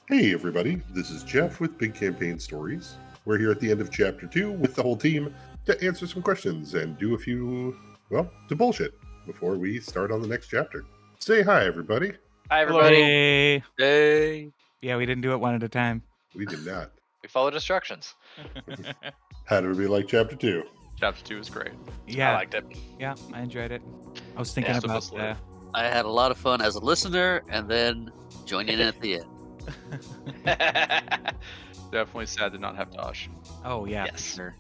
Hey everybody, this is Jeff with Big Campaign Stories. We're here at the end of Chapter 2 with the whole team to answer some questions and do a few, to bullshit before we start on the next chapter. Say hi everybody. Hi, everybody. Hey. Hey. Yeah, we didn't do it one at a time. We did not. We followed instructions. How did everybody like Chapter 2? Chapter 2 is great. Yeah, I liked it. yeah, I enjoyed it. I was thinking Yeah, about supposedly. I had a lot of fun as a listener and then joining in at the end. Definitely sad to not have Dosh. Oh yeah, Yes. for sure.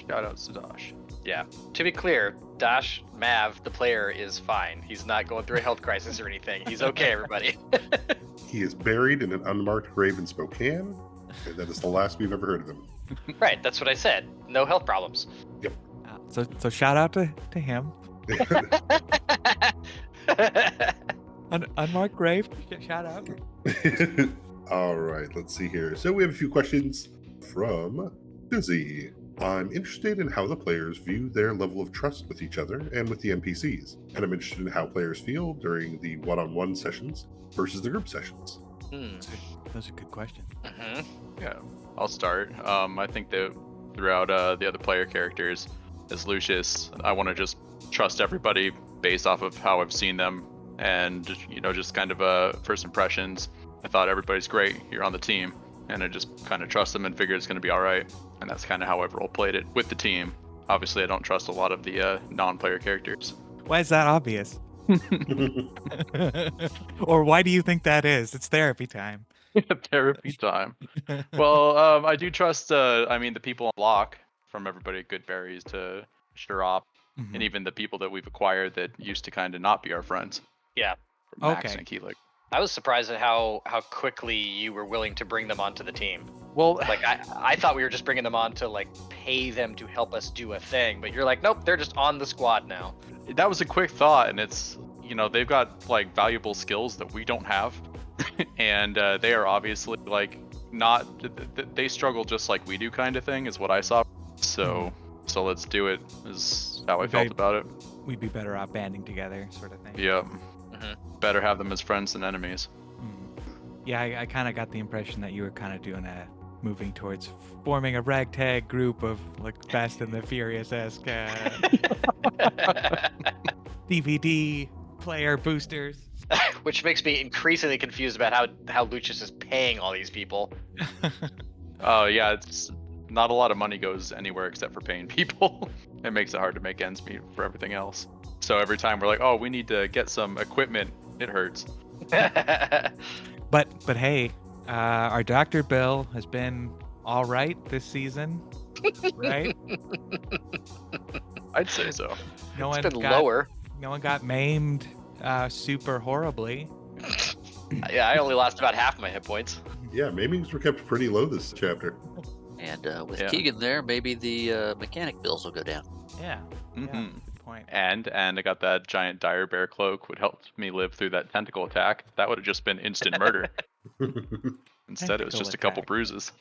Shout outs to Dosh. Yeah. To be clear, Dash Mav, the player, is fine. He's not going through a health crisis or anything. He's okay, everybody. He is buried in an unmarked grave in Spokane, and that is the last we've ever heard of him. Right, that's what I said. No health problems. So shout out to him. Unmarked grave. Shout out. All right, let's see here. So we have a few questions from Busy. I'm interested in how the players view their level of trust with each other and with the NPCs, and I'm interested in how players feel during the one-on-one sessions versus the group sessions. Those are good questions. Yeah, I'll start. I think that throughout the other player characters, as Lucius, I want to just trust everybody based off of how I've seen them and, just kind of first impressions. I thought everybody's great here on the team, and I just kind of trust them and figure it's going to be all right. And that's kind of how I've role-played it with the team. Obviously, I don't trust a lot of the non-player characters. Why is that obvious? Or why do you think that is? It's therapy time. Therapy time. Well, I do trust, the people on block, from everybody at Good Berries to Shirop, and even the people that we've acquired that used to kind of not be our friends. Yeah. From Max Okay. and Keelik. I was surprised at how quickly you were willing to bring them onto the team. Well, Like, I thought we were just bringing them on to, like, pay them to help us do a thing. But you're like, nope, they're just on the squad now. that was a quick thought, and it's, they've got, like, valuable skills that we don't have. And they are obviously, like, not, they struggle just like we do kind of thing, is what I saw. So let's do it, is how I felt about it. We'd be better off banding together, sort of thing. Yeah. Better have them as friends than enemies. Yeah, I kind of got the impression that you were kind of moving towards forming a ragtag group of like Fast and the Furious-esque DVD player boosters. Which makes me increasingly confused about how Lucius is paying all these people. Oh, yeah, it's not a lot of money goes anywhere except for paying people. It makes it hard to make ends meet for everything else. So every time we're like, oh, we need to get some equipment, it hurts. But hey, our doctor bill has been all right this season, right? I'd say so. It's been lower. No one got maimed super horribly. Yeah, I only lost about half my hit points. Yeah, maimings were kept pretty low this chapter. And with Yeah. Keegan there, maybe the mechanic bills will go down. Yeah. Yeah, Mhm. good point. And I got that giant dire bear cloak, would help me live through that tentacle attack. That would have just been instant murder. Instead, it was Tentacle just a couple attack. bruises.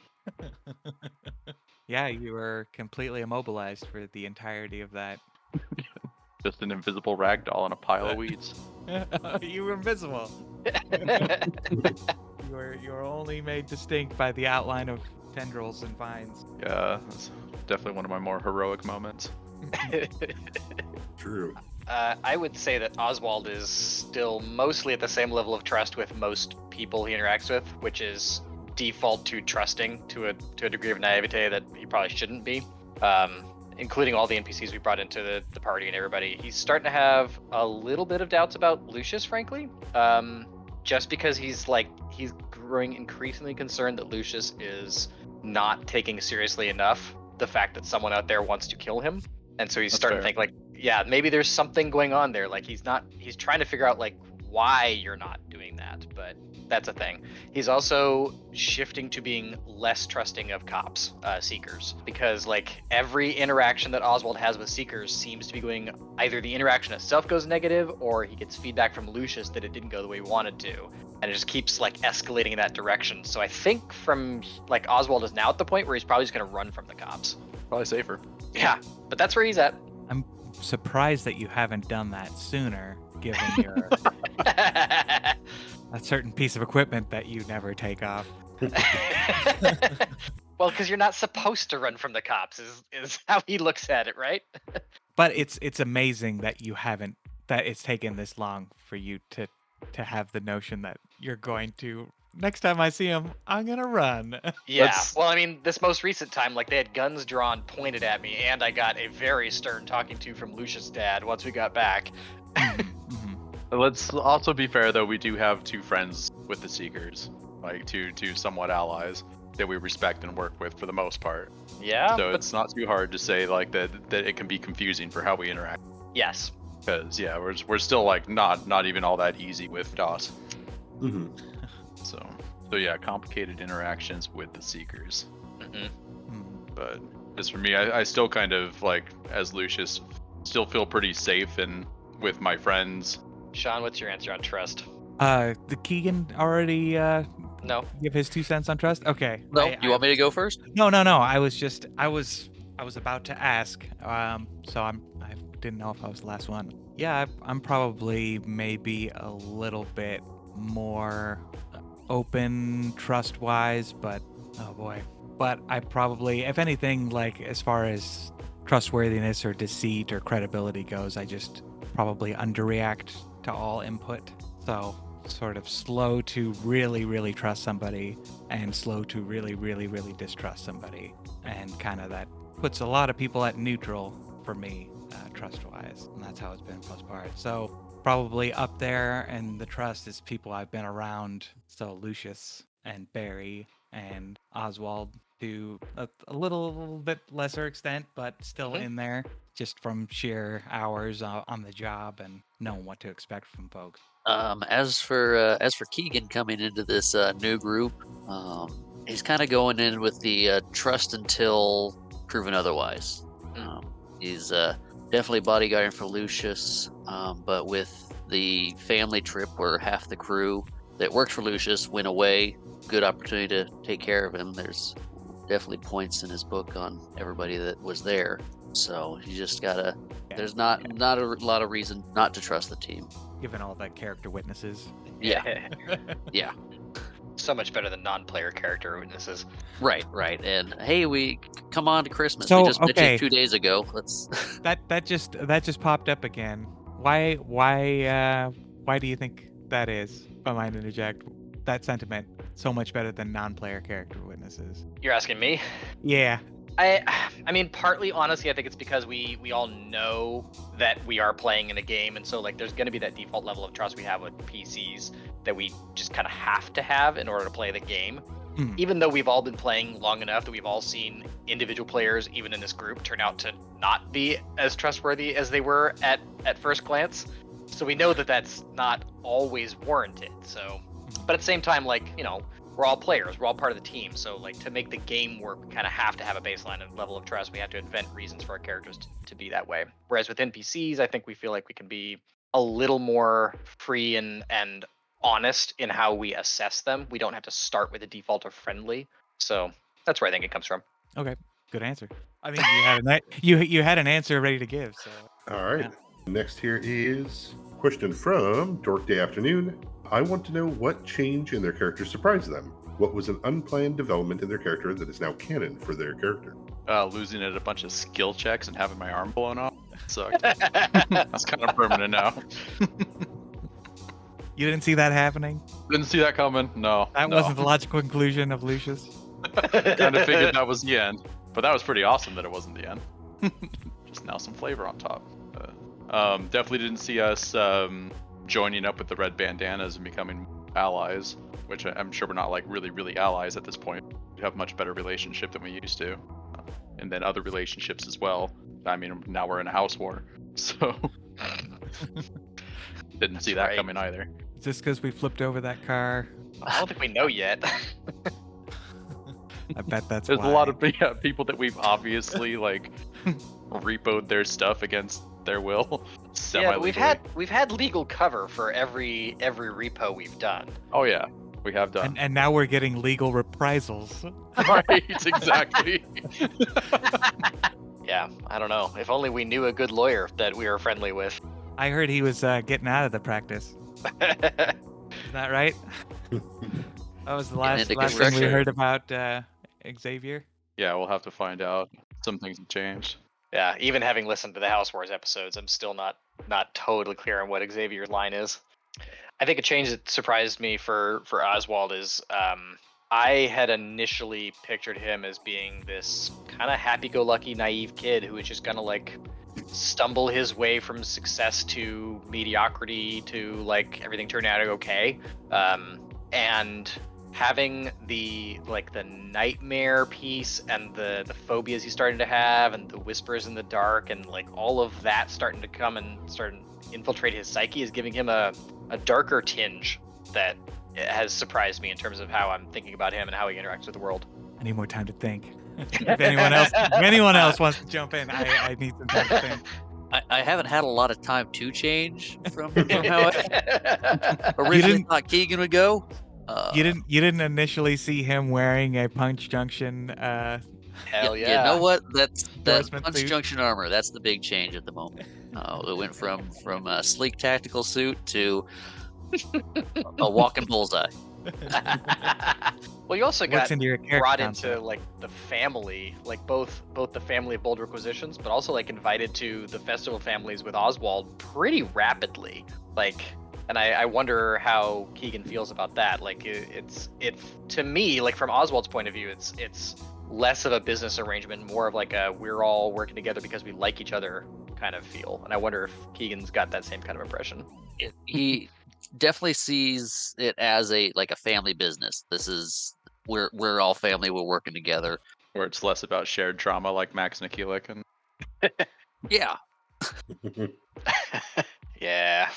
Yeah, you were completely immobilized for the entirety of that. Just an invisible ragdoll on a pile of weeds. You were invisible. You were only made distinct by the outline of tendrils and vines. Yeah, that's definitely one of my more heroic moments. True. I would say that Oswald is still mostly at the same level of trust with most people he interacts with, which is default to trusting to a degree of naivete that he probably shouldn't be. Including all the NPCs we brought into the party and everybody. He's starting to have a little bit of doubts about Lucius, frankly. Just because he's growing increasingly concerned that Lucius is not taking seriously enough the fact that someone out there wants to kill him. And so he's That's starting fair. to think yeah, maybe there's something going on there. Like he's trying to figure out why you're not doing that, but that's a thing. He's also shifting to being less trusting of cops, seekers, because every interaction that Oswald has with seekers seems to be going, either the interaction itself goes negative or he gets feedback from Lucius that it didn't go the way he wanted to. And it just keeps escalating in that direction. So I think Oswald is now at the point where he's probably just going to run from the cops. Probably safer. Yeah, but that's where he's at. I'm surprised that you haven't done that sooner, given your a certain piece of equipment that you never take off. Well, because you're not supposed to run from the cops, is how he looks at it, right? But it's amazing that that it's taken this long for you to have the notion that you're going to, next time I see him, I'm gonna run. Yeah. Let's- Well, I mean, this most recent time, like they had guns drawn, pointed at me, and I got a very stern talking to from Lucius' dad once we got back. Mhm. Let's also be fair, though. We do have 2 friends with the Seekers, like two somewhat allies that we respect and work with for the most part. Yeah. So but it's not too hard to say like that it can be confusing for how we interact. yes. Because yeah, we're still like not even all that easy with DOS. Mhm. So yeah, complicated interactions with the Seekers. Hmm. Mhm. But as for me, I still kind of like, as Lucius, still feel pretty safe and with my friends. Sean, what's your answer on trust? Did Keegan already No. give his 2 cents on trust? Okay. No, you want me to go first? No. I was about to ask. So I didn't know if I was the last one. Yeah, I'm probably maybe a little bit more open trust-wise, but oh boy. But I probably, if anything, like as far as trustworthiness or deceit or credibility goes, I just probably underreact to all input. So sort of slow to really, really trust somebody and slow to really, really, really distrust somebody. And kind of that puts a lot of people at neutral for me, trust-wise. And that's how it's been for the most part. So probably up there, and the trust is people I've been around. So Lucius and Barry and Oswald to a little bit lesser extent, but still Mhm. in there, just from sheer hours on the job and knowing what to expect from folks. As for Keegan coming into this new group, he's kind of going in with the trust until proven otherwise. He's definitely bodyguarding for Lucius, but with the family trip where half the crew that worked for Lucius went away, good opportunity to take care of him. There's definitely points in his book on everybody that was there. So you just gotta. There's not a lot of reason not to trust the team. Given all that character witnesses. Yeah. Yeah. So much better than non-player character witnesses. Right. And hey, we come on to Christmas. So, We just mentioned okay. 2 days ago. Let's. That just popped up again. Why do you think that is? If I might interject, that sentiment so much better than non-player character witnesses. You're asking me? Yeah. I mean, partly, honestly, I think it's because we all know that we are playing in a game, and so like there's going to be that default level of trust we have with PCs that we just kind of have to have in order to play the game. Even though we've all been playing long enough that we've all seen individual players, even in this group, turn out to not be as trustworthy as they were at first glance. So we know that that's not always warranted. So, but at the same time, like, you know, we're all players, we're all part of the team. So like to make the game work, we kind of have to have a baseline and level of trust. We have to invent reasons for our characters to be that way. Whereas with NPCs, I think we feel like we can be a little more free and honest in how we assess them. We don't have to start with a default of friendly. So that's where I think it comes from. Okay. Good answer. I mean, you had an answer ready to give. So. All right. Next here is a question from Dork Day Afternoon. I want to know what change in their character surprised them. What was an unplanned development in their character that is now canon for their character? Losing at a bunch of skill checks and having my arm blown off sucked. That's kind of permanent now. You didn't see that happening? Didn't see that coming. No. That wasn't the logical conclusion of Lucius. Kind of figured that was the end, but that was pretty awesome that it wasn't the end. Just now some flavor on top. Definitely didn't see us joining up with the red bandanas and becoming allies, which I'm sure we're not like really allies at this point. We have much better relationship than we used to, and then other relationships as well. I mean, now we're in a house war, so didn't see that coming either. Is this because we flipped over that car? I don't think we know yet. I bet that's There's why. a lot of people that we've obviously like repoed their stuff against their will. Yeah, but we've had legal cover for every repo we've done. Oh yeah, we have done. And now we're getting legal reprisals. Right, exactly. Yeah, I don't know. If only we knew a good lawyer that we were friendly with. I heard he was getting out of the practice. Is that right? That was the last into thing we construction. heard about Xavier. Yeah, we'll have to find out. Some things have changed. Yeah, even having listened to the House Wars episodes, I'm still not totally clear on what Xavier's line is. I think a change that surprised me for Oswald is I had initially pictured him as being this kind of happy-go-lucky, naive kid who was just gonna like stumble his way from success to mediocrity to like everything turned out okay. And having the nightmare piece and the phobias he's starting to have and the whispers in the dark and like all of that starting to come and starting to infiltrate his psyche is giving him a darker tinge that has surprised me in terms of how I'm thinking about him and how he interacts with the world. I need more time to think. If anyone else wants to jump in, I need some time to think. I haven't had a lot of time to change from how I originally thought Keegan would go. You didn't initially see him wearing a Punch Junction. Hell yeah! You know what? That's that Endorsement Punch suit. Junction armor. That's the big change at the moment. It went from a sleek tactical suit to a walking bullseye. Well, you also got What's into your character brought concept? into like the family, like both the family of Bold Requisitions, but also like invited to the festival families with Oswald pretty rapidly. Like, and I wonder how Keegan feels about that. Like, it's to me, like from Oswald's point of view, it's less of a business arrangement, more of like a we're all working together because we like each other kind of feel. And I wonder if Keegan's got that same kind of impression. He definitely sees it as a family business. This is we're all family. We're working together. Where it's less about shared trauma like Max and Akilic and Yeah. Yeah.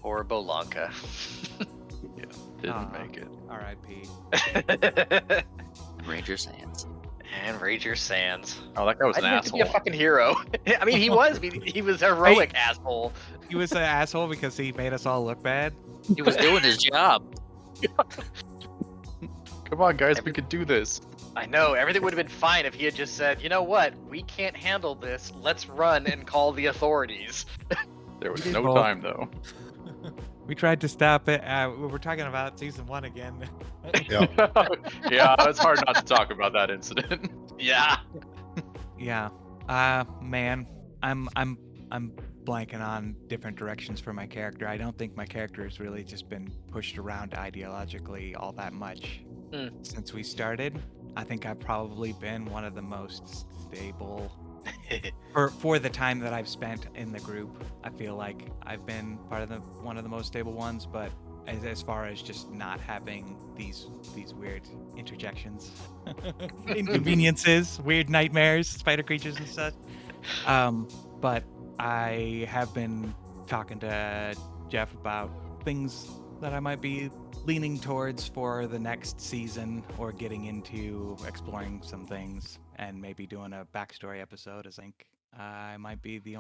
Or Bolanka. didn't make it. R.I.P. Ranger's hands. And Rager Sands. Oh, that guy was I an didn't have to be a asshole. fucking hero. I mean, he was. He was a heroic asshole. He was an asshole because he made us all look bad. He was doing his job. Come on, guys, we could do this. I know, everything would have been fine if he had just said, you know what, we can't handle this, let's run and call the authorities. There was did no both. time, though. We tried to stop it. We were talking about season 1 again. Yeah. Yeah, it's hard not to talk about that incident. Yeah. Yeah. Man, I'm blanking on different directions for my character. I don't think my character has really just been pushed around ideologically all that much since we started. I think I've probably been one of the most stable for the time that I've spent in the group. I feel like I've been one of the most stable ones, but as far as just not having these weird interjections, inconveniences, weird nightmares, spider creatures and such. But I have been talking to Jeff about things that I might be leaning towards for the next season, or getting into exploring some things and maybe doing a backstory episode. I think I might be the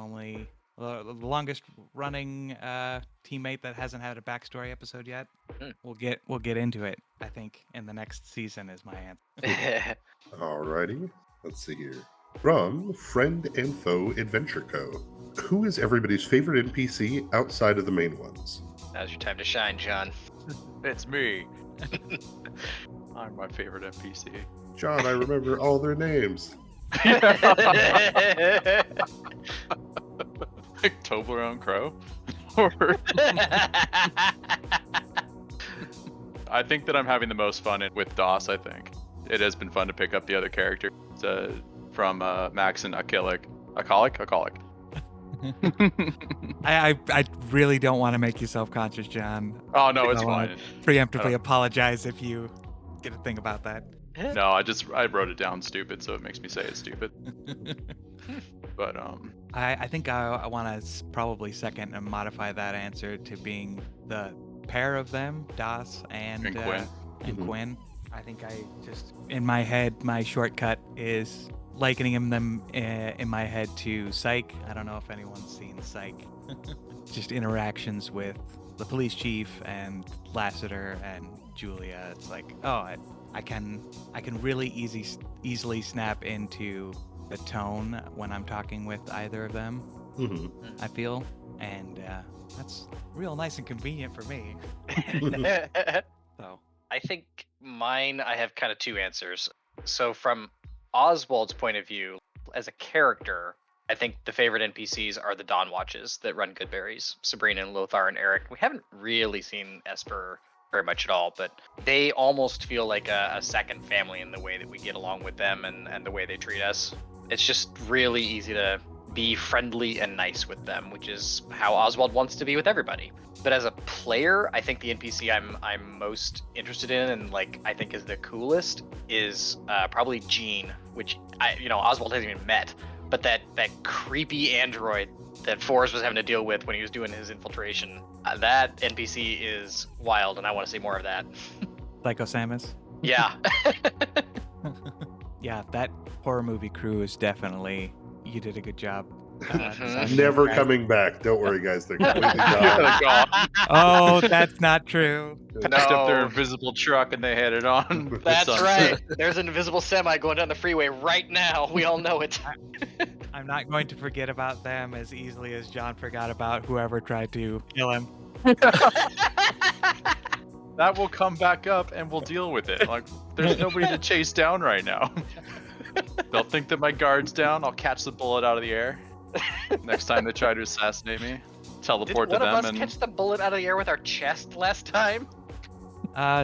longest running teammate that hasn't had a backstory episode yet. We'll get into it, I think, in the next season is my answer. Alrighty. Let's see here. From Friend and Foe Adventure Co. Who is everybody's favorite NPC outside of the main ones? Now's your time to shine, John. It's me. I'm my favorite NPC. John, I remember all their names. Like Toblerone Crow? Or I think that I'm having the most fun with DOS, I think. It has been fun to pick up the other characters from Max and Akilic. Akalic? I really don't want to make you self-conscious, John. Oh, no, it's I wanna fine. Preemptively apologize if you get a thing about that. No, I wrote it down stupid, so it makes me say it's stupid. But I think I want to probably second and modify that answer to being the pair of them, Das and Quinn. And Quinn. I think I just, in my head, my shortcut is likening them in my head to Psych. I don't know if anyone's seen Psych. Just interactions with the police chief and Lassiter and Julia. It's like, oh, I can really easily snap into the tone when I'm talking with either of them. Mm-hmm. I feel, and that's real nice and convenient for me. So I think mine, I have kind of two answers. So from Oswald's point of view, as a character, I think the favorite NPCs are the Dawn Watches that run Goodberries, Sabrina and Lothar and Eric. We haven't really seen Esper very much at all, but they almost feel like a second family in the way that we get along with them and the way they treat us. It's just really easy to be friendly and nice with them, which is how Oswald wants to be with everybody. But as a player, I think the NPC I'm most interested in and like I think is the coolest is probably Jean, which Oswald hasn't even met, but that creepy android that Forrest was having to deal with when he was doing his infiltration. That NPC is wild, and I want to see more of that. Psycho Samus. Yeah. Yeah, that horror movie crew is definitely. You did a good job. Never coming back. Don't worry, guys. They're completely gone. Oh, that's not true. Picked up their invisible truck and they headed on. That's right. There's an invisible semi going down the freeway right now. We all know it. I'm not going to forget about them as easily as John forgot about whoever tried to kill him. That will come back up and we'll deal with it. Like, there's nobody to chase down right now. They'll think that my guard's down. I'll catch the bullet out of the air. Next time they try to assassinate me, teleport to them. Did one of us and catch the bullet out of the air with our chest last time?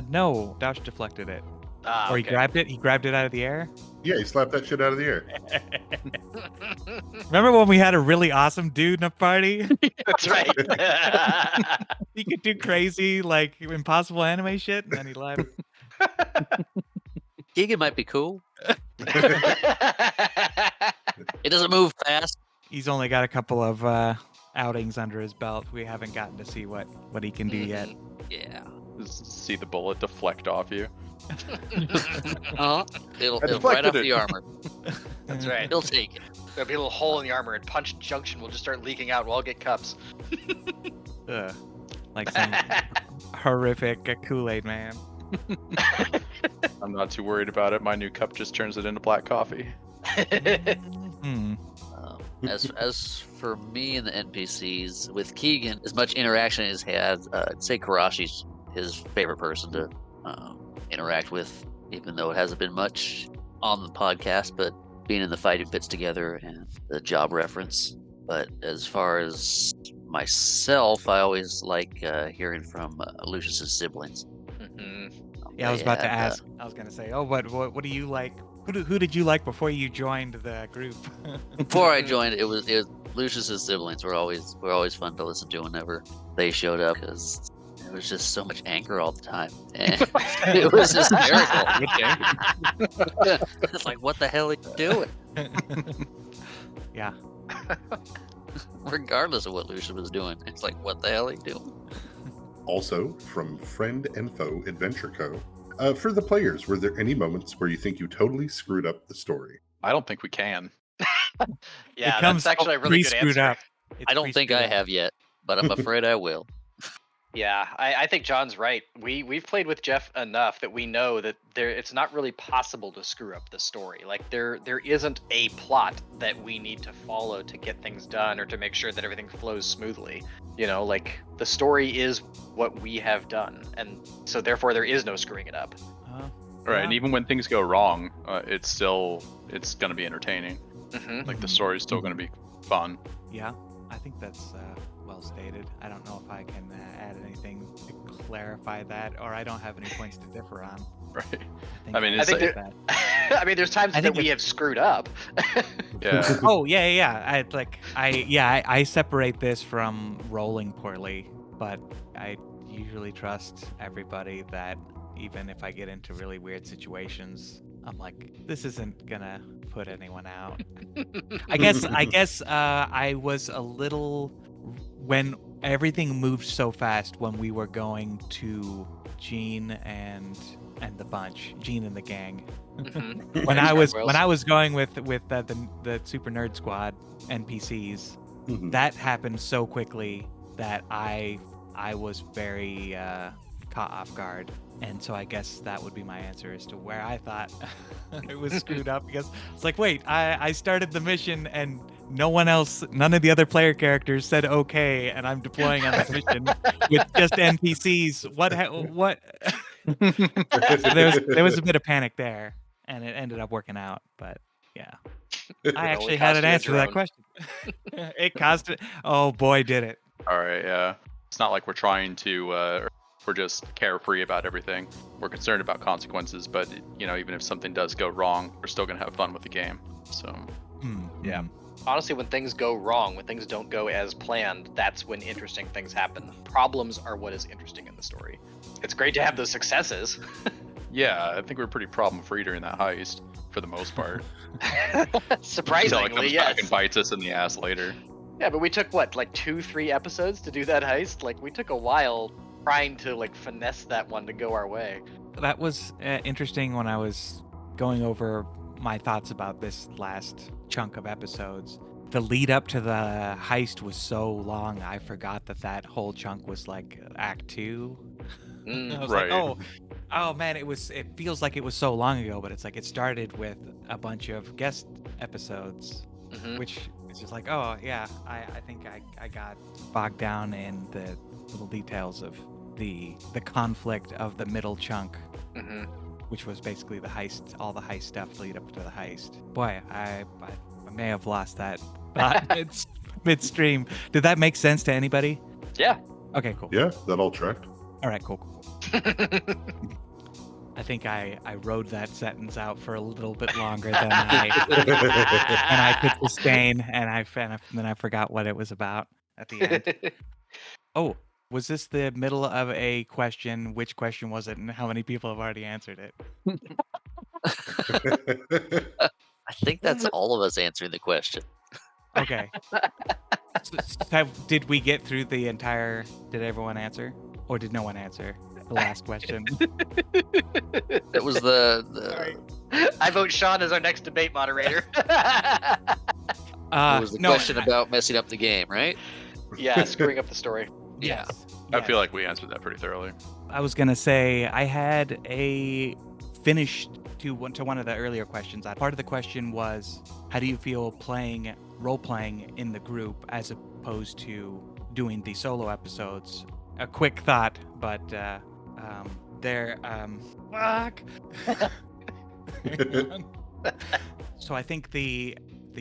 No, Dash deflected it. okay. Or he grabbed it. He grabbed it out of the air. Yeah, he slapped that shit out of the air. Remember when we had a really awesome dude in a party? That's right. He could do crazy, like impossible anime shit, and then he left. Keegan might be cool. It doesn't move fast. He's only got a couple of outings under his belt. We haven't gotten to see what he can do yet. Yeah. just see the bullet deflect off you. It'll right off the armor. That's right. He'll take it. There'll be a little hole in the armor, and punch junction will just start leaking out. We'll all get cups. Like some horrific Kool-Aid man. I'm not too worried about it. My new cup just turns it into black coffee. As for me and the NPCs, with Keegan, as much interaction as he has, I'd say Karashi's his favorite person to interact with, even though it hasn't been much on the podcast, but being in the fighting pits together and the job reference. But as far as myself, I always like hearing from Lucius's siblings. Yeah, I was about to ask. I was gonna say, what do you like? Who did you like before you joined the group? Before I joined, it was Lucius's siblings were always fun to listen to whenever they showed up, because there was just so much anger all the time, and it was hysterical. It's like, what the hell are you doing? Yeah. Regardless of what Lucius was doing, it's like, what the hell are you doing? Also, from Friend and Foe Adventure Co. For the players, were there any moments where you think you totally screwed up the story? I don't think we can. Yeah, It comes that's actually a really good pre-screwed answer. up. It's I don't think I have yet, but I'm afraid I will. Yeah, I think John's right. We've played with Jeff enough that we know that it's not really possible to screw up the story. Like there isn't a plot that we need to follow to get things done or to make sure that everything flows smoothly. You know, like the story is what we have done, and so therefore there is no screwing it up. Right, Yeah. and even when things go wrong, it's going to be entertaining. Mm-hmm. Like the story's still going to be fun. Yeah, I think that's well stated. I don't know if I can add anything to clarify that, or I don't have any points to differ on. Right. I I mean, think it's think that's there- that. I mean, there's times I that think we have screwed up. yeah. Oh yeah. I separate this from rolling poorly, but I usually trust everybody that even if I get into really weird situations, I'm like, this isn't gonna put anyone out. I guess I was a little, when everything moved so fast when we were going to Gene and the bunch, Gene and the gang. Mhm. When Yeah, I was guardrails. going with the Super Nerd Squad NPCs, Mhm. that happened so quickly that I was very caught off guard, and so I guess that would be my answer as to where I thought it was screwed up, because it's like, wait, I started the mission and no one else, none of the other player characters said okay, and I'm deploying on this mission with just NPCs. What? So there was a bit of panic there, and it ended up working out. But yeah, I actually had an answer to that question. It caused it. Oh boy, did it! All right, yeah. It's not like we're trying to. We're just carefree about everything. We're concerned about consequences, but even if something does go wrong, we're still gonna have fun with the game. So. Yeah. Honestly, when things go wrong, when things don't go as planned, that's when interesting things happen. Problems are what is interesting in the story. It's great to have those successes. Yeah, I think we're pretty problem-free during that heist, for the most part. Surprisingly, Until it comes back and bites us in the ass later. Yeah, but we took what, like 2-3 episodes to do that heist? Like, we took a while trying to like finesse that one to go our way. That was interesting when I was going over my thoughts about this last chunk of episodes. The lead up to the heist was so long, I forgot that whole chunk was like Act 2. I was Right. like, oh man, it feels like it was so long ago, but it's like it started with a bunch of guest episodes, which is just like, oh yeah, I think I got bogged down in the little details of the conflict of the middle chunk. Which was basically the heist, all the heist stuff lead up to the heist. Boy, I may have lost that thought midstream. Did that make sense to anybody? Yeah. Okay, cool. Yeah, that all tracked. All right, cool. I think I rode that sentence out for a little bit longer than I could sustain, and then I forgot what it was about at the end. Oh. Was this the middle of a question? Which question was it, and how many people have already answered it? I think that's all of us answering the question. Okay. Did we get through the entire? Did everyone answer, or did no one answer the last question? It was the. I vote Sean as our next debate moderator. It was the question about messing up the game, right? Yeah, screwing up the story. Yes. I feel like we answered that pretty thoroughly. I was gonna say I had a finish to one of the earlier questions. Part of the question was, how do you feel role playing in the group as opposed to doing the solo episodes? A quick thought, but fuck. So I think the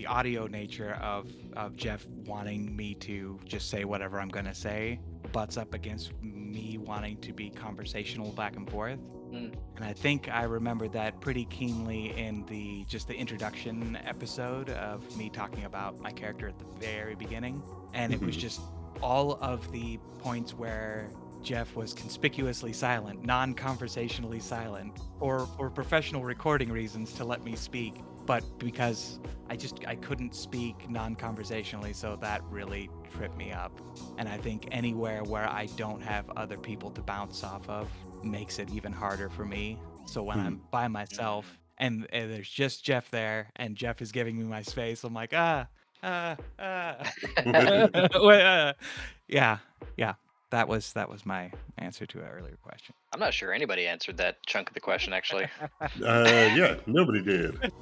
audio nature of Jeff wanting me to just say whatever I'm gonna say butts up against me wanting to be conversational back and forth. And I think I remember that pretty keenly in the introduction episode of me talking about my character at the very beginning. And it was just all of the points where Jeff was conspicuously silent, non-conversationally silent, for professional recording reasons to let me speak. But because I couldn't speak non-conversationally, so that really tripped me up. And I think anywhere where I don't have other people to bounce off of makes it even harder for me. So when I'm by myself and there's just Jeff there and Jeff is giving me my space, I'm like, yeah. That was my answer to an earlier question. I'm not sure anybody answered that chunk of the question, actually. Yeah, nobody did.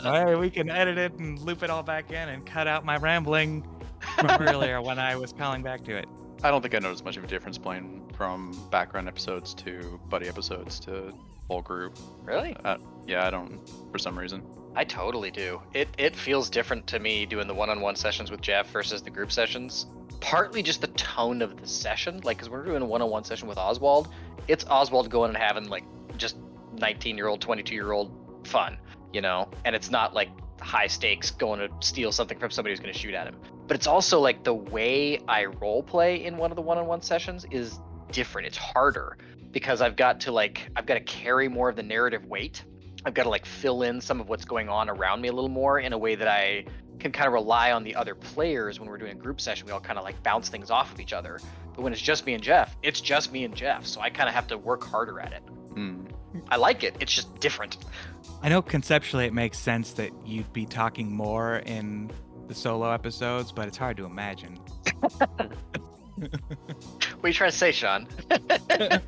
All right, we can edit it and loop it all back in and cut out my rambling from earlier when I was calling back to it. I don't think I noticed much of a difference playing from background episodes to buddy episodes to whole group. Really? Yeah, I don't, for some reason. I totally do. It feels different to me doing the one-on-one sessions with Jeff versus the group sessions. Partly just the tone of the session, like, because we're doing a one-on-one session with Oswald, it's Oswald going and having like just 19-year-old, 22-year-old fun, and it's not like high stakes going to steal something from somebody who's going to shoot at him. But it's also like the way I role play in one of the one-on-one sessions is different. It's harder because I've got to carry more of the narrative weight. I've got to like fill in some of what's going on around me a little more in a way that I can kind of rely on the other players. When we're doing a group session, we all kind of like bounce things off of each other. But when it's just me and Jeff, it's just me and Jeff. So I kind of have to work harder at it. I like it. It's just different. I know conceptually it makes sense that you'd be talking more in the solo episodes, but it's hard to imagine. What are you trying to say, Sean? I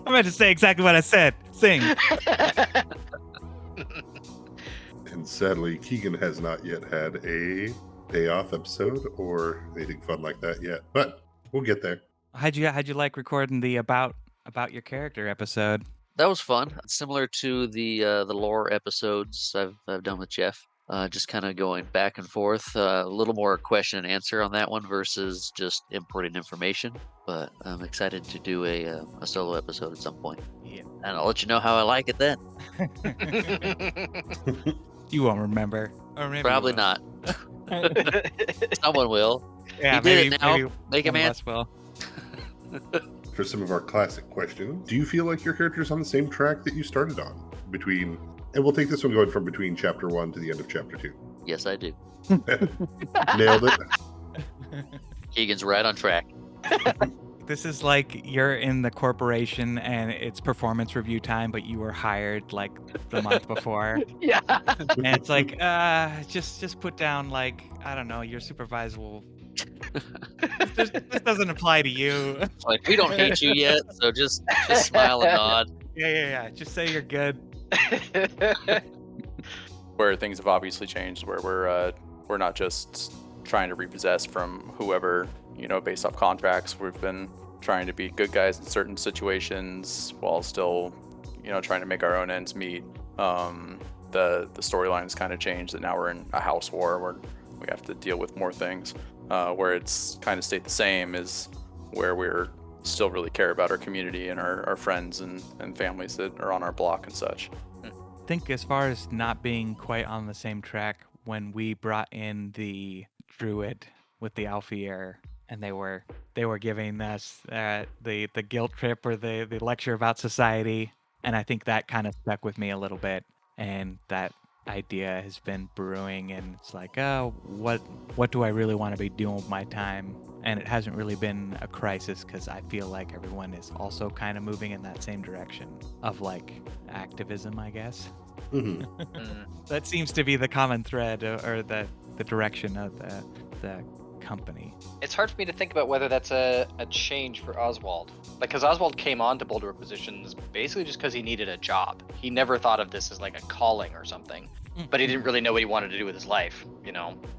meant to say exactly what I said. Sing. And sadly, Keegan has not yet had a day off episode or anything fun like that yet, but we'll get there. How'd you like recording the about your character episode? That was fun. Similar to the lore episodes I've done with Jeff. Just kind of going back and forth. A little more question and answer on that one versus just inputting information. But I'm excited to do a solo episode at some point. Yeah. And I'll let you know how I like it then. You won't remember. Or maybe you Probably will. not. Someone will. Yeah, You did maybe, it now. maybe Make him one of answer. us will. For some of our classic questions, do you feel like your character's on the same track that you started on? And we'll take this one going from between chapter 1 to the end of chapter 2. Yes, I do. Nailed it. Keegan's right on track. This is like you're in the corporation and it's performance review time, but you were hired like the month before. Yeah. And it's like, just put down like, I don't know, your supervisor will. This doesn't apply to you. It's like, we don't hate you yet, so just smile and nod. Yeah. Just say you're good. Where things have obviously changed, where we're not just trying to repossess from whoever, based off contracts. We've been trying to be good guys in certain situations while still, trying to make our own ends meet. The storyline has kind of changed, that now we're in a house war where we have to deal with more things. Where it's kind of stayed the same is where we're still really care about our community and our friends and families that are on our block and such. I think as far as not being quite on the same track, when we brought in the druid with the Alfier and they were giving us the guilt trip or the lecture about society, and I think that kind of stuck with me a little bit, and that idea has been brewing, and it's like, oh, what do I really want to be doing with my time? And it hasn't really been a crisis because I feel like everyone is also kind of moving in that same direction of like activism, I guess. Mhm. That seems to be the common thread or the direction of the company. It's hard for me to think about whether that's a change for Oswald. Because Oswald came on to Boulder Positions basically just because he needed a job. He never thought of this as like a calling or something. But he didn't really know what he wanted to do with his life,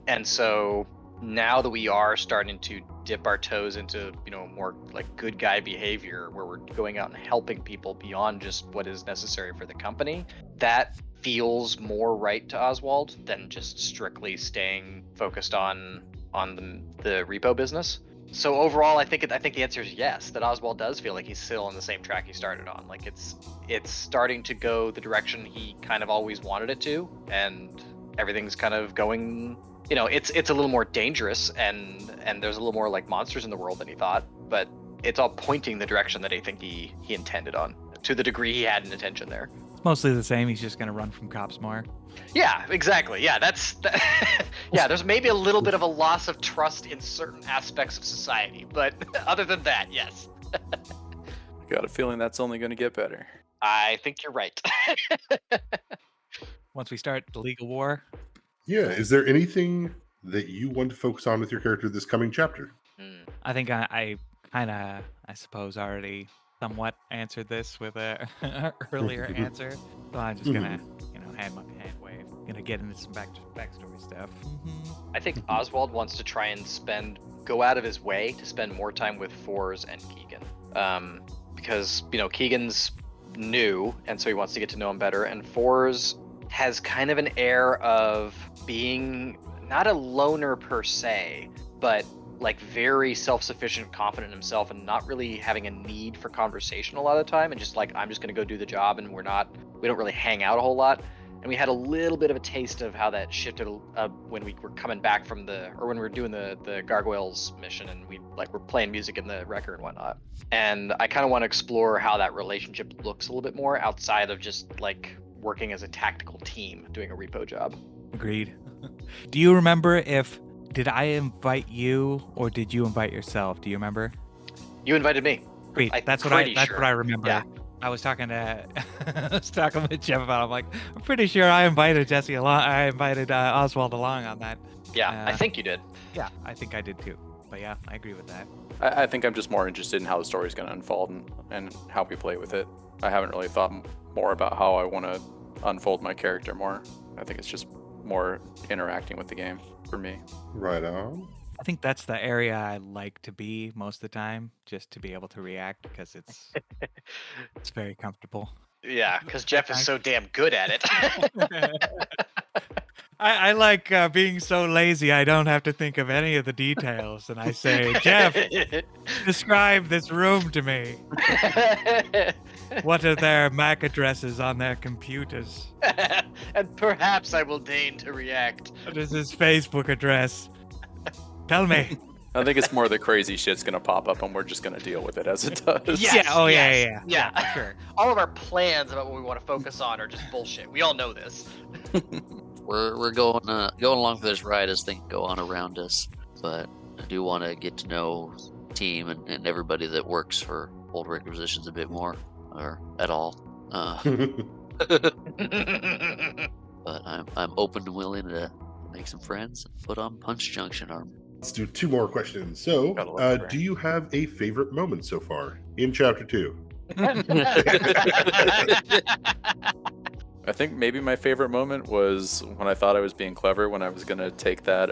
And so now that we are starting to dip our toes into, more like good guy behavior, where we're going out and helping people beyond just what is necessary for the company, that feels more right to Oswald than just strictly staying focused on the repo business. So overall, I think the answer is yes, that Oswald does feel like he's still on the same track he started on. Like it's starting to go the direction he kind of always wanted it to, and everything's kind of going, it's a little more dangerous and there's a little more like monsters in the world than he thought, but it's all pointing the direction that I think he intended on, to the degree he had an intention there. It's mostly the same. He's just gonna run from cops more. Yeah, exactly. Yeah, yeah, there's maybe a little bit of a loss of trust in certain aspects of society, but other than that, yes. Got a feeling that's only going to get better. I think you're right. Once we start the legal war. Yeah. Is there anything that you want to focus on with your character this coming chapter? I think I kind of, I suppose, already somewhat answered this with a earlier answer. So I'm just gonna, hand wave. Gonna get into some backstory stuff. I think Oswald wants to try and go out of his way to spend more time with Fours and Keegan. Because, Keegan's new, and so he wants to get to know him better, and Fours has kind of an air of being not a loner per se, but like very self-sufficient, confident in himself, and not really having a need for conversation a lot of the time, and just like, I'm just gonna go do the job, and we don't really hang out a whole lot. And we had a little bit of a taste of how that shifted when we were coming back when we were doing the Gargoyles mission, and we're playing music in the record and whatnot. And I kind of want to explore how that relationship looks a little bit more outside of just like working as a tactical team doing a repo job. Agreed. Do you remember did I invite you or did you invite yourself? Do you remember? You invited me. Wait, that's what I remember. Yeah. I was talking with Jeff about it. I'm like, I'm pretty sure I invited Jesse along. I invited Oswald along on that. Yeah, I think you did. Yeah, I think I did too. But yeah, I agree with that. I think I'm just more interested in how the story's going to unfold and how we play with it. I haven't really thought more about how I want to unfold my character more. I think it's just more interacting with the game for me. Right on. I think that's the area I like to be most of the time, just to be able to react because it's very comfortable. Yeah, because Jeff is so damn good at it. I like being so lazy I don't have to think of any of the details, and I say, Jeff, describe this room to me. What are their MAC addresses on their computers? And perhaps I will deign to react. What is his Facebook address? Tell me. I think it's more the crazy shit's gonna pop up, and we're just gonna deal with it as it does. Yes, Yeah, oh, yes, yeah. yeah. Sure. All of our plans about what we want to focus on are just bullshit. We all know this. We're going along for this ride as things go on around us, but I do want to get to know the team and everybody that works for Old Requisitions a bit more, or at all. But I'm open and willing to make some friends and put on Punch Junction arm. Let's do 2 more questions. So, Gotta love do you have a favorite moment so far in Chapter 2? I think maybe my favorite moment was when I thought I was being clever when I was gonna take that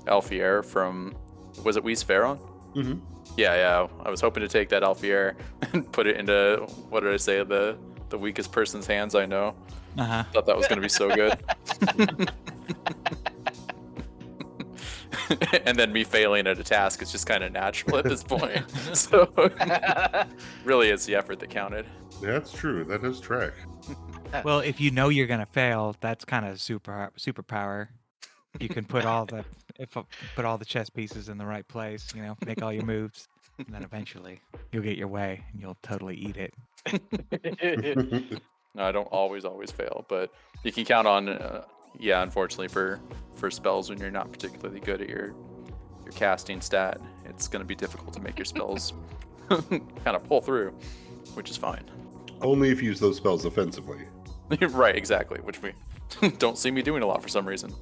Alfier from, was it Weiss Pharaon? Mm-hmm. Yeah. I was hoping to take that Alfier and put it into, what did I say, the weakest person's hands I know. Uh-huh. Thought that was gonna be so good. And then me failing at a task is just kind of natural at this point. So really it's the effort that counted. That's true. That does track. Well, if you know you're gonna fail, that's kind of superpower. You can put all the chess pieces in the right place. Make all your moves, and then eventually you'll get your way, and you'll totally eat it. No, I don't always fail, but you can count on, unfortunately for spells when you're not particularly good at your casting stat, it's going to be difficult to make your spells kind of pull through, which is fine. Only if you use those spells offensively. Right, exactly, which we don't see me doing a lot for some reason.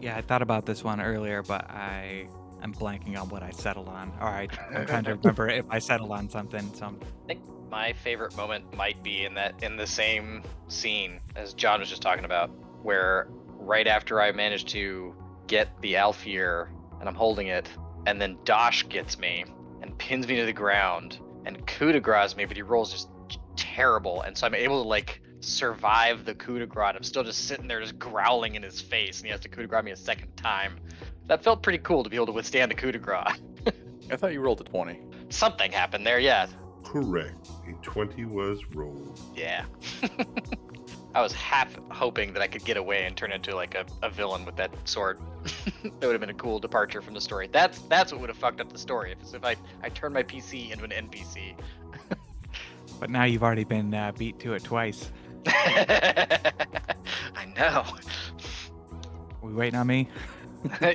Yeah, I thought about this one earlier, but I'm blanking on what I settled on. All right, I'm trying to remember if I settled on something. So I think my favorite moment might be in the same scene as John was just talking about, where right after I managed to get the Alfier and I'm holding it, and then Dosh gets me and pins me to the ground and coup de grace me, but he rolls just terrible, and so I'm able to survive the coup de grace. I'm still just sitting there just growling in his face, and he has to coup de grace me a second time. That felt pretty cool to be able to withstand the coup de grace. I thought you rolled a 20. Something happened there, yeah. Correct. A 20 was rolled. Yeah. I was half hoping that I could get away and turn into a villain with that sword. That would have been a cool departure from the story. That's what would have fucked up the story, if I turned my PC into an NPC. But now you've already been beat to it twice. I know. We waiting on me?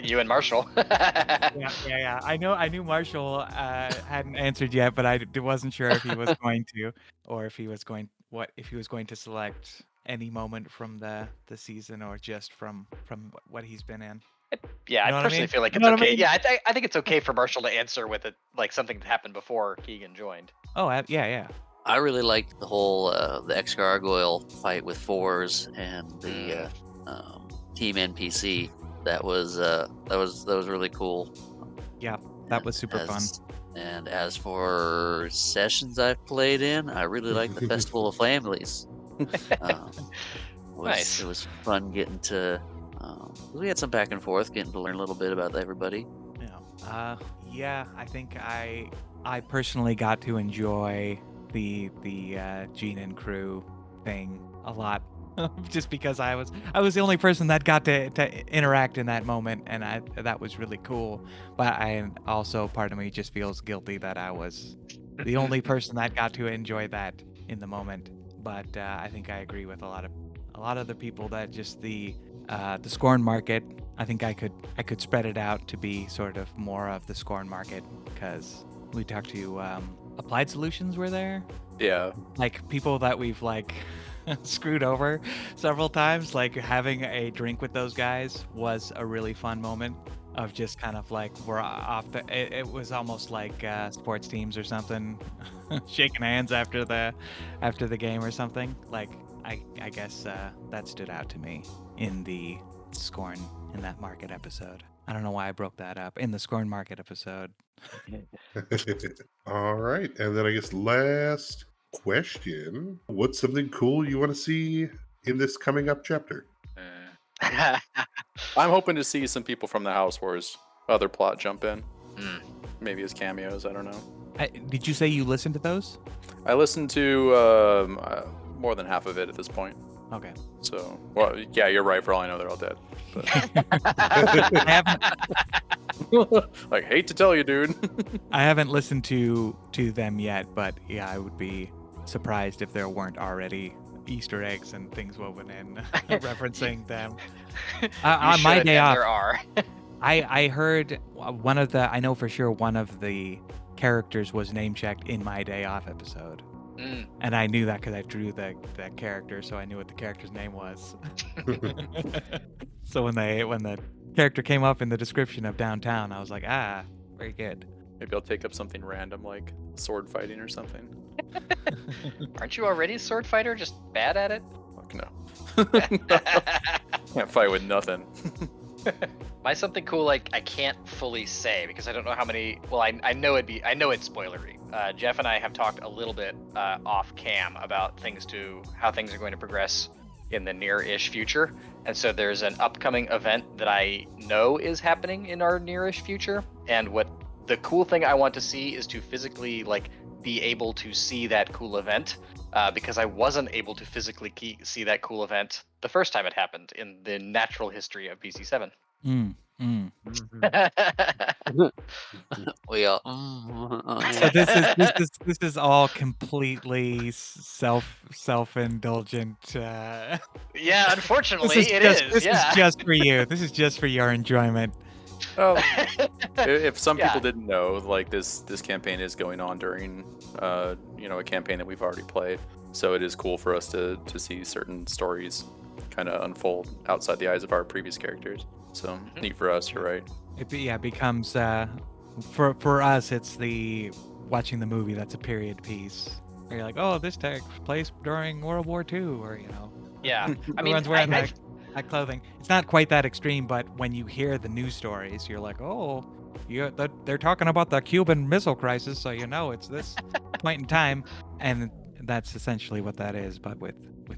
You and Marshall. Yeah. I knew Marshall hadn't answered yet, but I wasn't sure if he was going to, or if he was going to select any moment from the season, or just from what he's been in. Yeah, You know I what I personally mean? feel like You it's know what I okay. mean? Yeah, I think it's okay for Marshall to answer with it something that happened before Keegan joined. Oh, yeah. I really liked the whole the ex-gargoyle fight with fours and the team NPC. That was really cool. Yeah, that was super fun. And as for sessions I've played in, I really like the Festival of Families. Nice. It was fun getting to. We had some back and forth, getting to learn a little bit about everybody. Yeah. I think I personally got to enjoy the Gene and crew thing a lot, just because I was the only person that got to interact in that moment, and that was really cool. But I also, part of me just feels guilty that I was the only person that got to enjoy that in the moment. But I think I agree with a lot of the people that just the Scorn market. I think I could spread it out to be sort of more of the Scorn market, because we talked to Applied Solutions were there. Yeah. People that we've screwed over several times. Having a drink with those guys was a really fun moment of just kind of we're off it was almost like sports teams or something, shaking hands after the game or something. I guess that stood out to me in the Scorn in that market episode. I don't know why I broke that up in the Scorn market episode. All right. And then I guess last question. What's something cool you want to see in this coming up chapter? I'm hoping to see some people from the House Wars other plot jump in. Maybe as cameos, I don't know. Did you say you listened to those? I listened to more than half of it at this point. Okay. So, well, yeah, you're right. For all I know, they're all dead. But... I haven't. Like, hate to tell you, dude. I haven't listened to them yet, but yeah, I would be surprised if there weren't already Easter eggs and things woven in referencing them. On my day off, there are. I heard I know for sure one of the characters was name checked in my day off episode. And I knew that because I drew that character, so I knew what the character's name was. So when the character came up in the description of downtown, I was like, very good. Maybe I'll take up something random like sword fighting or something. Aren't you already a sword fighter, just bad at it? Fuck no. Can't fight with nothing. My something cool, like, I can't fully say because I don't know how many. Well, I know it's spoilery. Jeff and I have talked a little bit off cam about how things are going to progress in the near-ish future, and so there's an upcoming event that I know is happening in our near-ish future. And what the cool thing I want to see is to physically be able to see that cool event, because I wasn't able to physically see that cool event the first time it happened in the natural history of BC7. We all. So this is all completely self-indulgent. Yeah, unfortunately, This is just for you. This is just for your enjoyment. Oh, if some people didn't know, like this campaign is going on during a campaign that we've already played, so it is cool for us to see certain stories kind of unfold outside the eyes of our previous characters. So neat for us, you're right. It becomes for us, it's the watching the movie that's a period piece. Where you're like, oh, this takes place during World War II, or Yeah, I mean, everyone's wearing that clothing. It's not quite that extreme, but when you hear the news stories, you're like, oh, they're talking about the Cuban Missile Crisis, so it's this point in time, and that's essentially what that is, but with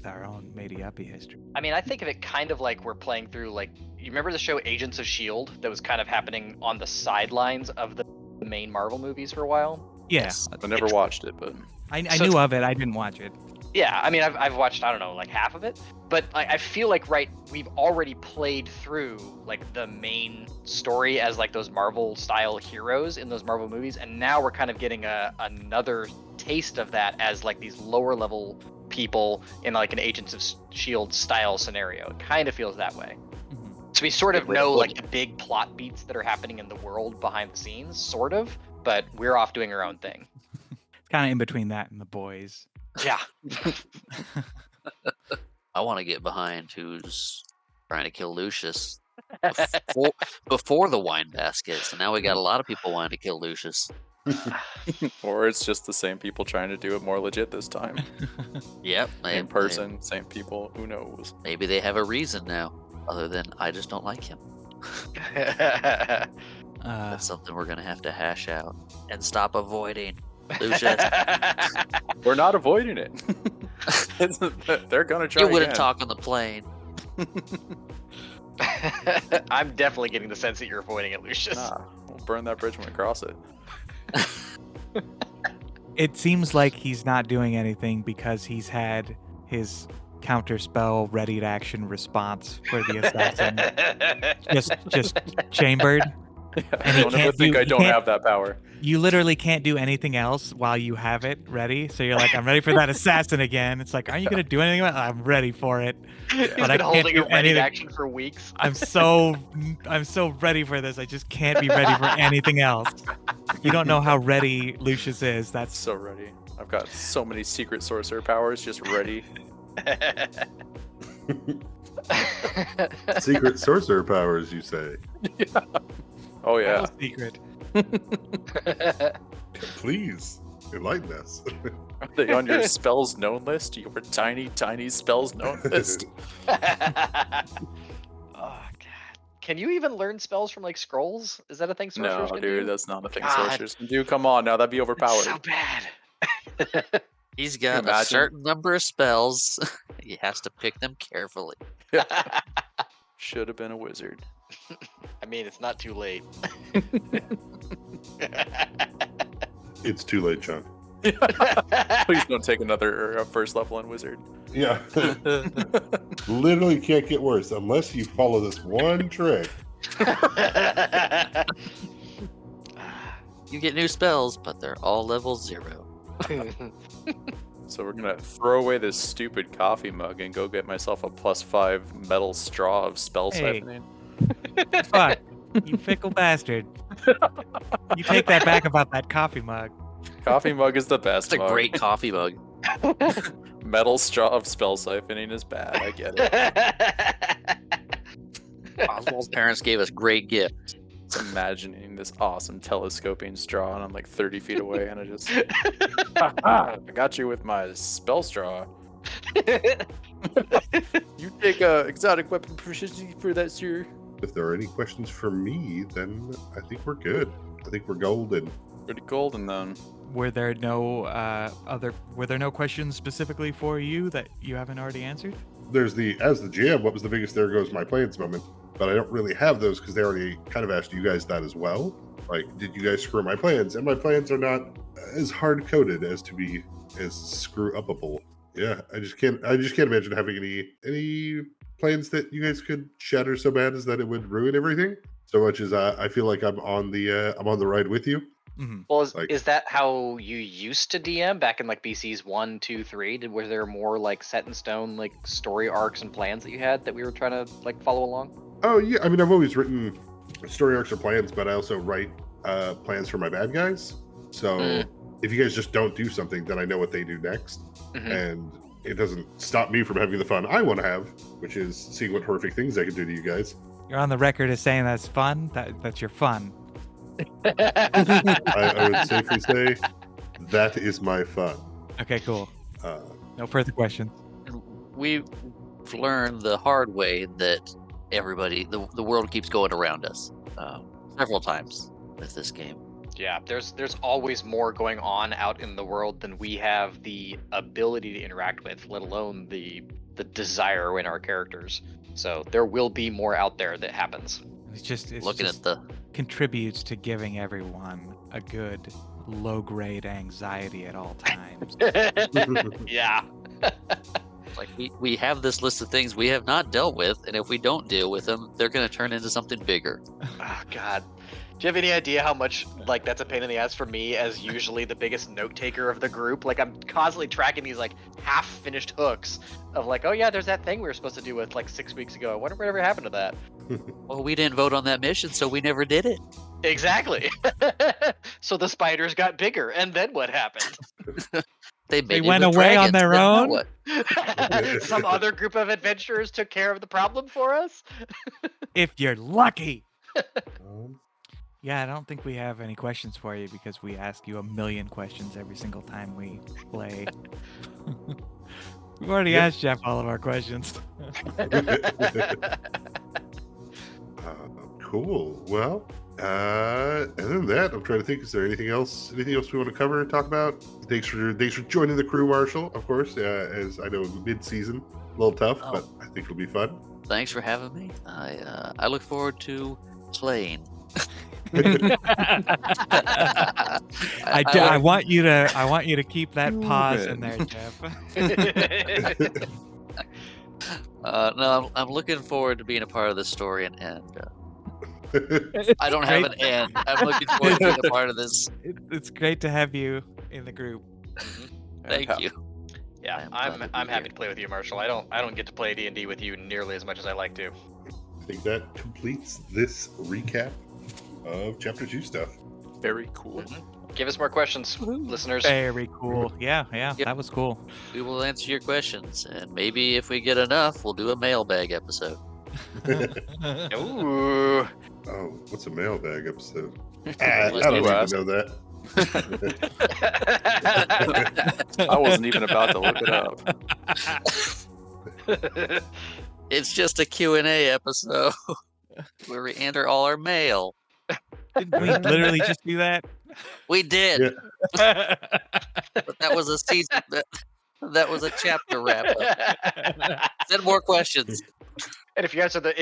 our own made-uppy history. I mean, I think of it kind of like we're playing through, you remember the show Agents of S.H.I.E.L.D. that was kind of happening on the sidelines of the main Marvel movies for a while? Yeah. I never watched it, but... I knew of it, I didn't watch it. Yeah, I mean, I've watched, I don't know, half of it, but I feel like, we've already played through, the main story as, those Marvel-style heroes in those Marvel movies, and now we're kind of getting another taste of that as, these lower-level people in, an Agents of S.H.I.E.L.D. style scenario. It kind of feels that way. So we sort of know, the big plot beats that are happening in the world behind the scenes, sort of, but we're off doing our own thing. It's kind of in between that and the boys. Yeah. I want to get behind who's trying to kill Lucius before the wine basket. So now we got a lot of people wanting to kill Lucius. Or it's just the same people trying to do it more legit this time. Yep. In person, same people. Who knows? Maybe they have a reason now, other than I just don't like him. That's something we're gonna have to hash out and stop avoiding. Lucius. We're not avoiding it. They're gonna try. You wouldn't again. talk on the plane. I'm definitely getting the sense that you're avoiding it, Lucius. Nah, we'll burn that bridge when we cross it. It seems like he's not doing anything because he's had his counterspell ready to action response for the assassin just chambered. Yeah, And he don't ever can't think do- I he don't can't- have that power. You literally can't do anything else while you have it ready. So you're like, I'm ready for that assassin again. It's like, aren't you gonna do anything about it? I'm ready for it. He's But I been can't holding do a ready anything. action for weeks. I'm so ready for this. I just can't be ready for anything else. You don't know how ready Lucius is. That's So ready. I've got so many secret sorcerer powers just ready. Secret sorcerer powers, you say? Yeah. Oh yeah. no secret. Please enlighten us. Are they on your spells known list? Your tiny, tiny spells known list? Oh god. Can you even learn spells from like scrolls? Is that a thing sorcerers No, can dude, do? that's not a thing God. sorcerers can do. Come on, now that'd be It's overpowered. so bad. He's got a imagine? certain number of spells. He has to pick them carefully. Should have been a wizard. I mean, it's not too late. It's too late, Chuck. Please don't take another first level on wizard. Yeah. Literally can't get worse unless you follow this one trick. You get new spells, but they're all level 0. So we're gonna throw away this stupid coffee mug and go get myself a +5 metal straw of spell Hey. siphoning. Fuck. You fickle bastard. You take that back about that coffee mug. Coffee mug is the best It's a mug. great coffee mug. Metal straw of spell siphoning is bad. I get it. Oswald's parents gave us great gifts. Just imagining this awesome telescoping straw, and I'm like 30 feet away, and I just, I got you with my spell straw. You take exotic weapon proficiency for that, sir. If there are any questions for me, then I think we're good. I think we're golden. Pretty golden then. Were there no questions specifically for you that you haven't already answered? There's as the GM, what was the biggest there goes my plans moment? But I don't really have those because they already kind of asked you guys that as well. Like, did you guys screw my plans? And my plans are not as hard coded as to be as screw upable. Yeah, I just can't imagine having any plans that you guys could shatter so bad as that it would ruin everything. So much as I feel like I'm on the ride with you. Mm-hmm. Well, Like- is that how you used to DM back in like BC's 1, 2, 3? Was there more like set in stone like story arcs and plans that you had that we were trying to like follow along? Oh yeah, I mean I've always written story arcs or plans, but I also write plans for my bad guys. So if you guys just don't do something, then I know what they do next, and it doesn't stop me from having the fun I want to have, which is seeing what horrific things I can do to you guys. You're on the record as saying that's fun. That's your fun. I would safely say that is my fun. Okay, cool. Uh, No further questions. We've learned the hard way that the world keeps going around us several times with this game. Yeah, there's always more going on out in the world than we have the ability to interact with, let alone the desire in our characters. So there will be more out there that happens. It's just Contributes contributes to giving everyone a good low-grade anxiety at all times. Yeah. Like we have this list of things we have not dealt with, and if we don't deal with them, they're going to turn into something bigger. Oh God. Do you have any idea how much like that's a pain in the ass for me as usually the biggest note taker of the group? Like I'm constantly tracking these like half finished hooks of like, oh yeah, there's that thing we were supposed to do with like 6 weeks ago. I wonder whatever happened to that. Well, we didn't vote on that mission, so we never did it. Exactly. So the spiders got bigger, and then what happened? They went away on their own? What? Some other group of adventurers took care of the problem for us? If you're lucky. um, Yeah, I don't think we have any questions for you because we ask you a million questions every single time we play. We've already asked Jeff all of our questions. Cool. Well, other than that, I'm trying to think. Is there anything else we want to cover and talk about? Thanks for joining the crew, Marshall. Of course, as I know, mid-season, a little tough, but I think it'll be fun. Thanks for having me. I look forward to playing. I want you to keep that pause in there, Jeff. No, I'm looking forward to being a part of this story, and I don't have an end. I'm looking forward to being a part of this. It's great to have you in the group. Thank you. Yeah, I'm glad to I'm be happy here. to play with you, Marshall. I don't get to play D&D with you nearly as much as I like to. I think that completes this recap of Chapter 2 stuff. Very cool. Give us more questions, listeners. Very cool. Yeah, Yep. that was cool. We will answer your questions, and maybe if we get enough, we'll do a mailbag episode. Ooh. Oh, what's a mailbag episode? Let's I don't do even that. know that. I wasn't even about to look it up. It's just a Q&A episode where we enter all our mail. Didn't we literally just do that? We did. Yeah. But that was a season. That was a chapter wrap up. Send more questions. And if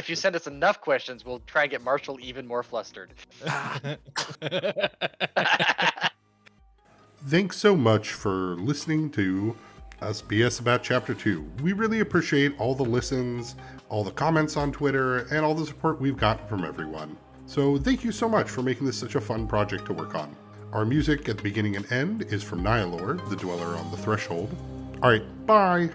you send us enough questions, we'll try and get Marshall even more flustered. Thanks so much for listening to us BS about Chapter 2. We really appreciate all the listens, all the comments on Twitter, and all the support we've gotten from everyone. So thank you so much for making this such a fun project to work on. Our music at the beginning and end is from Nihilor, the Dweller on the Threshold. Alright, bye!